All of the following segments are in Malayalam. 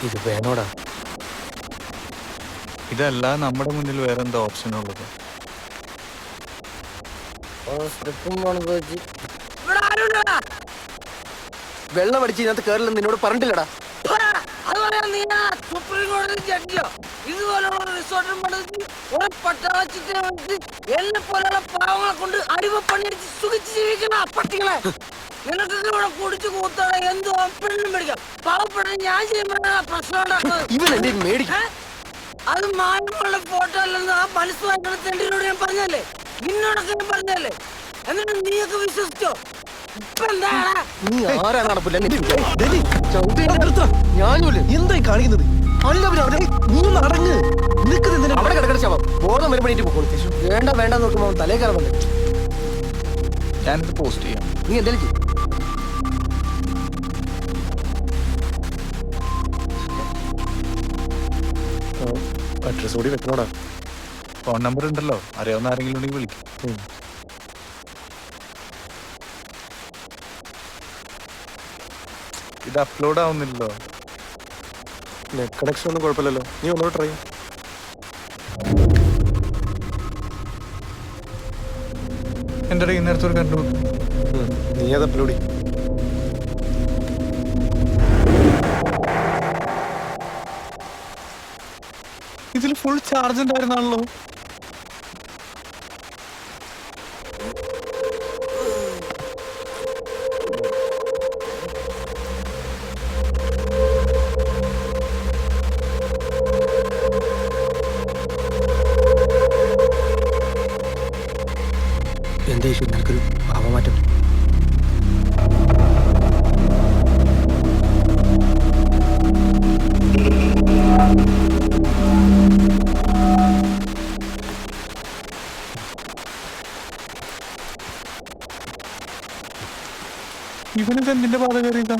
ഇത് വേണോടാ. ഇതല്ല നമ്മുടെ മുന്നിൽ വേറെന്താ ഓപ്ഷൻ ഉള്ളത്? വെള്ളം അടിച്ച് ഇതിനകത്ത് കയറില്ലെന്ന് നിന്നോട് പറഞ്ഞില്ലടാ. സുപ്രീം കോടതി ജഡ്ജിയോ ഇതുപോലുള്ള റിസോർട്ടും എന്നെ പോലുള്ള പാവങ്ങളെ കൊണ്ട് അടിമപ്പണിയടിച്ച് സുഖിച്ച് ജീവിക്കണ പട്ടികളെ. നിനക്കൊക്കെ ഇവിടെ കുടിച്ചു കൂത്തോടെ എന്തോ പെണ്ണും പിടിക്കാം. പാവപ്പെട്ട ഞാൻ ചെയ്യുമ്പോഴാണ് പ്രശ്നം ഉണ്ടാക്കുന്നത്. അത് മാന്യമുള്ള ഫോട്ടോ അല്ലെന്ന് ആ മനസ്സുമായിട്ടുള്ള തെണ്ടിനോട് ഞാൻ പറഞ്ഞല്ലേ, നിന്നോടൊക്കെ ഞാൻ പറഞ്ഞല്ലേ, എന്നിട്ട് നീയൊക്കെ വിശ്വസിച്ചോ? ഇപ്പൊ എന്താണ് നീ ആരാണ് എന്തായി കാണിക്കുന്നത്? നീ ഒന്ന് അടങ്ങ്. അവിടെ കിടക്കണ ശവം ബോധം വരുമ്പോഴേറ്റ് പോകും. വേണ്ട വേണ്ട നോക്കുമ്പോ തലേ കയറാൻ വന്നു. ഞാനിത് പോസ്റ്റ് ചെയ്യാം. നീ എന്തായാലും ചെയ്യും. അഡ്രസ് കൂടി വെക്കണോടാ. ഫോൺ നമ്പർ ഉണ്ടല്ലോ, അറിയാവുന്ന ആരെങ്കിലും ഉണ്ടെങ്കിൽ വിളിക്കും. ഇത് അപ്ലോഡ് ആവുന്നില്ലല്ലോ. നെറ്റ് കണക്ഷൻ ഒന്നും കുഴപ്പമില്ലല്ലോ. നീ ഒന്നുകൂടെ ട്രൈ. എൻ്റെ ഈ നേരത്തെ ഒരു കണ്ടു. നീ അത് അപ്ലോഡ് ചെയ്യും. ഇതിൽ ഫുൾ ചാർജ് ഉണ്ടായിരുന്നാണല്ലോ. എന്താ ഇഷ്യൂ? നിനക്കൊരു ഭാവമാറ്റം. ഇവനിത് എന്തിന്റെ പാത കയറിയതാ?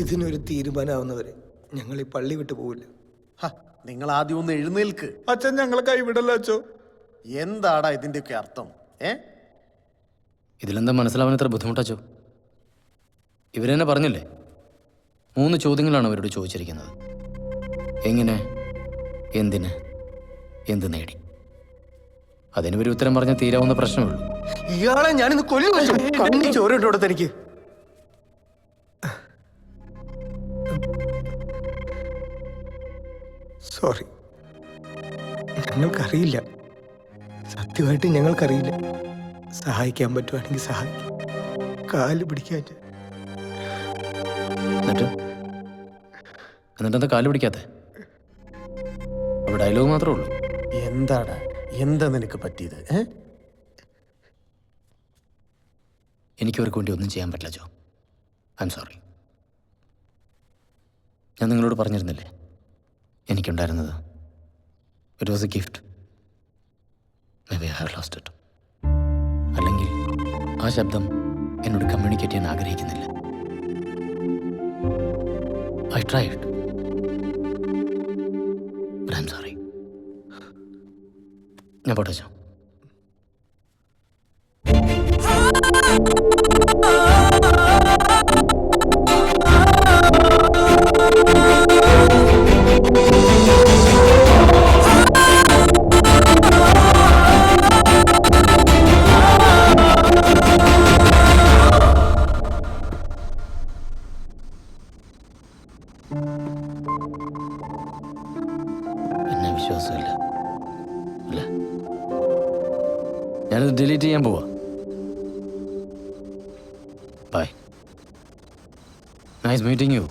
ഇതിനൊരു തീരുമാനമാവുന്നവരെ ഞങ്ങൾ ഈ പള്ളി വിട്ടു പോവില്ല. നിങ്ങൾ ആദ്യം ഒന്ന് എഴുന്നേൽക്ക്. അച്ഛൻ ഞങ്ങളെ കൈവിടല്ലോ അച്ഛോ. എന്താടാ ഇതിന്റെയൊക്കെ അർത്ഥം? ഇതിലെന്താ മനസ്സിലാവാൻ ഇത്ര ബുദ്ധിമുട്ടച്ചോ? ഇവരെന്നെ പറഞ്ഞില്ലേ, 3 ചോദ്യങ്ങളാണ് അവരോട് ചോദിച്ചിരിക്കുന്നത്. എങ്ങനെ, എന്തിന്, എന്ത് നേടി. അതിന് ഒരു ഉത്തരം പറഞ്ഞാൽ തീരാവുന്ന പ്രശ്നമുള്ളൂ. ഇയാളെ ഞാനിന്ന് കൊല്ലും. കണ്ണി ചോരണ്ടോടെ തനിക്ക്. സോറി, ഞങ്ങൾക്കറിയില്ല. സത്യമായിട്ട് ഞങ്ങൾക്കറിയില്ല. സഹായിക്കാൻ പറ്റുവാണെങ്കിൽ സഹായിക്കും. കാല് പിടിക്കാൻ. എന്നിട്ടെന്താ കാല് പിടിക്കാത്ത? അവിടെ ഡയലോഗ് മാത്രമേ ഉള്ളൂ. എന്താടാ, എന്താ നിനക്ക് പറ്റിയത്? എനിക്കവർക്ക് വേണ്ടി ഒന്നും ചെയ്യാൻ പറ്റില്ല ജോ. I am sorry. ഞാൻ നിങ്ങളോട് പറഞ്ഞിരുന്നില്ലേ, എനിക്കുണ്ടായിരുന്നത് it was a gift. Maybe I have lost it. അല്ലെങ്കിൽ ആ ശബ്ദം എന്നോട് കമ്മ്യൂണിക്കേറ്റ് ചെയ്യാൻ ആഗ്രഹിക്കുന്നില്ല. I tried, but I am sorry. ഞാൻ പോട്ടെ ചോ. എന്നെ വിശ്വാസമില്ല അല്ല, ഞാനത് ഡിലീറ്റ് ചെയ്യാൻ പോവാ. Bye. Nice meeting you.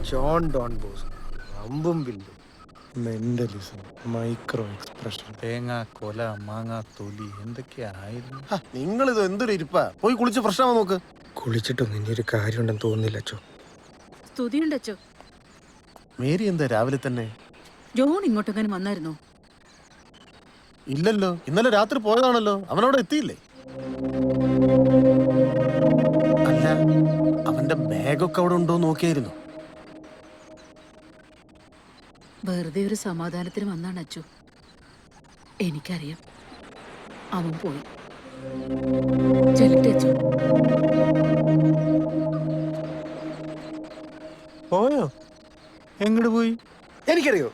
John Don Bose, അമ്പും വില്ലും, മെന്റലിസം, മൈക്രോ എക്സ്പ്രഷൻ. തേങ്ങ കൊല മാങ്ങ തൊലി എന്തൊക്കെയായിരുന്നു. നിങ്ങളിത് എന്തൊരു ഇരിപ്പാ? പോയി കുളിച്ച് ഫ്രഷ് ആവാൻ നോക്ക്. കുളിച്ചിട്ടൊന്നും ഇനി ഒരു കാര്യമുണ്ടെന്ന് തോന്നുന്നില്ല അച്ചോ. സ്തുതിയുണ്ടച്ചോ. മേരി എന്താ രാവിലെ തന്നെ? ജോൺ ഇങ്ങോട്ടെങ്ങനെ വന്നായിരുന്നോ? ഇല്ലല്ലോ, ഇന്നലെ രാത്രി പോയതാണല്ലോ. അവനവിടെ എത്തിയില്ലേ? അല്ല, അവന്റെ ബാഗൊക്കെ അവിടെ ഉണ്ടോ നോക്കിയായിരുന്നു. വെറുതെ ഒരു സമാധാനത്തിന് വന്നാണ് അച്ചു. എനിക്കറിയാം അവൻ പോയി. ചെല്ലട്ടെ അച്ചു. പോയോ? എങ്ങോട്ട് പോയി? എനിക്കറിയോ?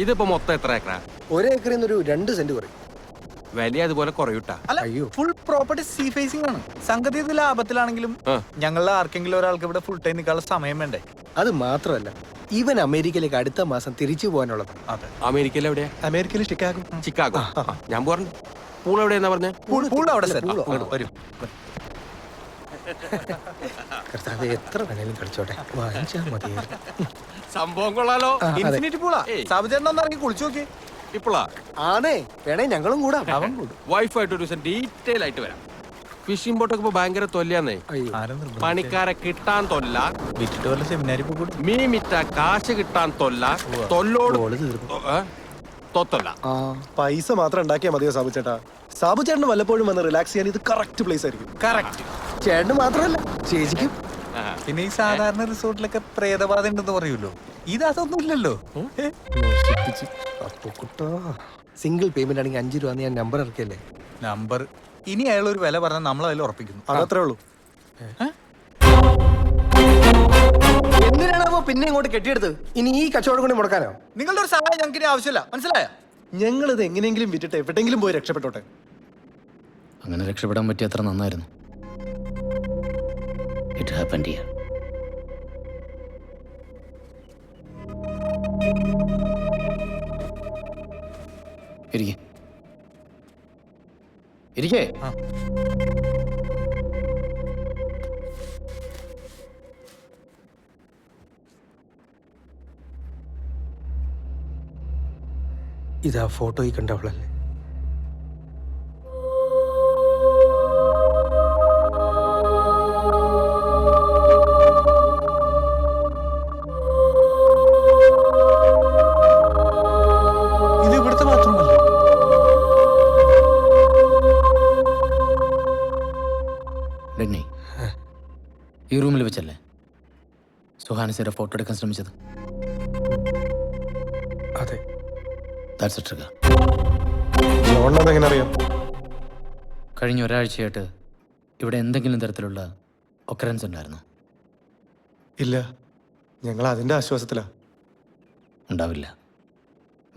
ഇതിപ്പോ മൊത്തം എത്ര ഏക്കറാ? ഒരു ഏക്കറിൽ നിന്ന് ഒരു 2 സെന്റ് കുറയും. വലിയ അതുപോലെ കുറയൂട്ടാ. അല്ല, ഫുൾ പ്രോപ്പർട്ടി സീ ഫേസിംഗ് ആണ്. സംഗതി ഇത് ലാഭത്തിലാണെങ്കിലും ഞങ്ങളുടെ ആർക്കെങ്കിലും ഒരാൾക്ക് ഇവിടെ ഫുൾ ടൈം നിൽക്കാനുള്ള സമയം വേണ്ടേ? അത് മാത്രമല്ല, ഇവൻ അമേരിക്കയിലേക്ക് അടുത്ത മാസം തിരിച്ചു പോകാനുള്ളത്. അതെ. അമേരിക്കയിൽ എവിടെയാ? അമേരിക്കയിൽ ഷിക്കാഗോ. ചിക്കാഗോ. ഞാൻ പറഞ്ഞു. പൂൾ എവിടെയെന്നാ പറഞ്ഞേ? പൂൾ അവിടെ set. പൂളോ? വരൂ. കർത്താവേ, എത്ര വേണേലും കളിച്ചോട്ടെ, വാങ്ങിച്ചാൽ മതി. സംഭവം കൊള്ളാലോ. ഇൻഫിനിറ്റി പൂളാ. ഏയ്. സാബുചേട്ടൻ ഒന്ന് ഇറങ്ങി കുളിച്ചു നോക്കി. ഇപ്പോളാ ആണേ, വേണേ ഞങ്ങളും കൂടാം. അവൻ കൂടും. വൈഫായിട്ട് ഒരു ദിവസം ഡീറ്റെയിൽ ആയിട്ട് വരാം. ഫിഷിംഗ് ബോട്ടൊക്കെ ഇപ്പൊ ഭയങ്കര തൊല്ലാന്നേ. അയ്യോ, പണിക്കാരെ കിട്ടാൻ തൊല്ല, വിറ്റിട്ട് വല്ല സെമിനാരി പോകും. മീൻ വിറ്റ കാശ് കിട്ടാൻ തൊല്ല, തൊല്ലോട് ബോള് തീർന്നു. തൊത്തല്ല. പൈസ മാത്രം ഉണ്ടാക്കിയാൽ മതിയോ സാബു ചേട്ടാ? സാബു ചേട്ടന് വല്ലപ്പോഴും വന്ന് റിലാക്സ് ചെയ്യാൻ ഇത് കറക്റ്റ് പ്ലേസ് ആയിരിക്കും. കറക്റ്റ്. ചേട്ടന് മാത്രമല്ല, ചേച്ചിക്കും. പിന്നെ ഈ സാധാരണ റിസോർട്ടിലൊക്കെ പ്രേതബാധ ഉണ്ടെന്ന് പറയൂല്ലോ, ഇത് അതൊന്നും ഇല്ലല്ലോ. സിംഗിൾ പേയ്മെന്റ് ആണെങ്കിൽ 5 രൂപ ഞാൻ നമ്പർ ഇറക്കിയല്ലേ. നമ്പർ ഇനി അയാൾ ഒരു വില പറഞ്ഞാൽ നമ്മൾ അതിൽ ഉറപ്പിക്കുന്നു. അതത്രേ ഉള്ളൂ. എന്തിനാണോ പിന്നെ ഇങ്ങോട്ട് കെട്ടിയെടുത്ത്? ഇനി ഈ കച്ചവടം കൊണ്ട് മുടക്കാനോ? നിങ്ങളുടെ ഒരു സഹായം ഞങ്ങൾക്ക് ഇനി ആവശ്യമില്ല, മനസ്സിലായോ? ഞങ്ങൾ ഇത് എങ്ങനെയെങ്കിലും വിറ്റിട്ട് എവിടെയെങ്കിലും പോയി രക്ഷപ്പെട്ടോട്ടെ. അങ്ങനെ രക്ഷപ്പെടാൻ പറ്റിയ അത്ര നന്നായിരുന്നു. It happened here. ഇരിക്കേ ഇരിക്കേ. ഇതാ ഫോട്ടോയിൽ കണ്ടവളല്ലേ? ഇത് ഇവിടുത്തെ ബാത്റൂമല്ലേ? ഡെന്നി, ഈ റൂമിൽ വെച്ചല്ലേ സുഹാനിസയുടെ ഫോട്ടോ എടുക്കാൻ ശ്രമിച്ചത്? അതെ. That's a trigger. ജോണിനെങ്ങനെ അറിയാം? കഴിഞ്ഞ ഒരാഴ്ചയായിട്ട് ഇവിടെ എന്തെങ്കിലും തരത്തിലുള്ള ഒക്കറൻസ് ഉണ്ടായിരുന്നു? ഇല്ല, ഞങ്ങൾ അതിന്റെ ആശ്വാസത്തിലാ. ഉണ്ടാവില്ല.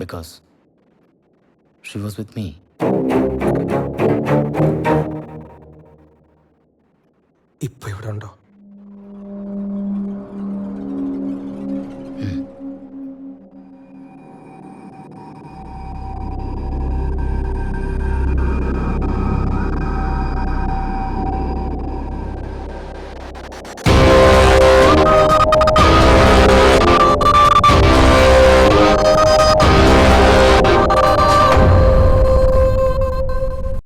Because she was with me. ഇപ്പൊ ഇവിടെ ഉണ്ടോ?